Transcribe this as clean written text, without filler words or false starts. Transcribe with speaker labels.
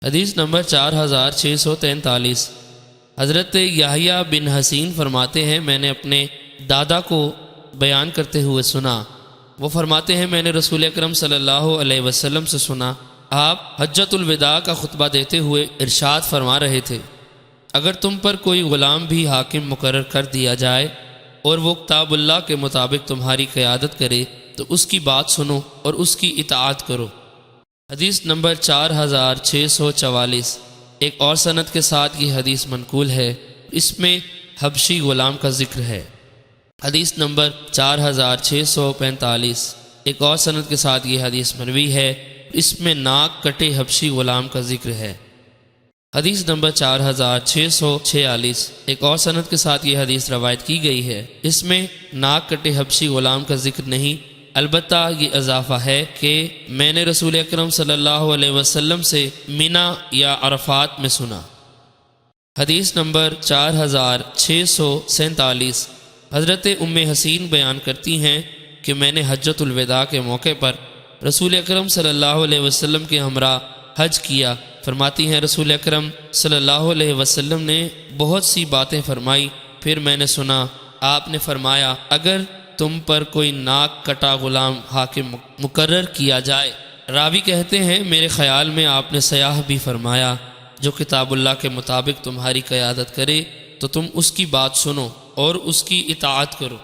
Speaker 1: حدیث نمبر 4643۔ حضرت یحییٰ بن حسین فرماتے ہیں میں نے اپنے دادا کو بیان کرتے ہوئے سنا، وہ فرماتے ہیں میں نے رسول اکرم صلی اللہ علیہ وسلم سے سنا، آپ حجۃ الوداع کا خطبہ دیتے ہوئے ارشاد فرما رہے تھے، اگر تم پر کوئی غلام بھی حاکم مقرر کر دیا جائے اور وہ کتاب اللہ کے مطابق تمہاری قیادت کرے تو اس کی بات سنو اور اس کی اطاعت کرو۔ حدیث نمبر 4644۔ ایک اور سند کے ساتھ یہ حدیث منقول ہے، اس میں حبشی غلام کا ذکر ہے۔ حدیث نمبر 4645۔ ایک اور سند کے ساتھ یہ حدیث مروی ہے، اس میں ناک کٹے حبشی غلام کا ذکر ہے۔ حدیث نمبر 4646۔ ایک اور سند کے ساتھ یہ حدیث روایت کی گئی ہے، اس میں ناک کٹے حبشی غلام کا ذکر نہیں، البتہ یہ اضافہ ہے کہ میں نے رسول اکرم صلی اللہ علیہ وسلم سے منی یا عرفات میں سنا۔ حدیث نمبر 4647۔ حضرت ام حسین بیان کرتی ہیں کہ میں نے حجۃ الوداع کے موقع پر رسول اکرم صلی اللہ علیہ وسلم کے ہمراہ حج کیا۔ فرماتی ہیں رسول اکرم صلی اللہ علیہ وسلم نے بہت سی باتیں فرمائی، پھر میں نے سنا آپ نے فرمایا اگر تم پر کوئی ناک کٹا غلام حاکم مقرر کیا جائے، راوی کہتے ہیں میرے خیال میں آپ نے سیاح بھی فرمایا، جو کتاب اللہ کے مطابق تمہاری قیادت کرے تو تم اس کی بات سنو اور اس کی اطاعت کرو۔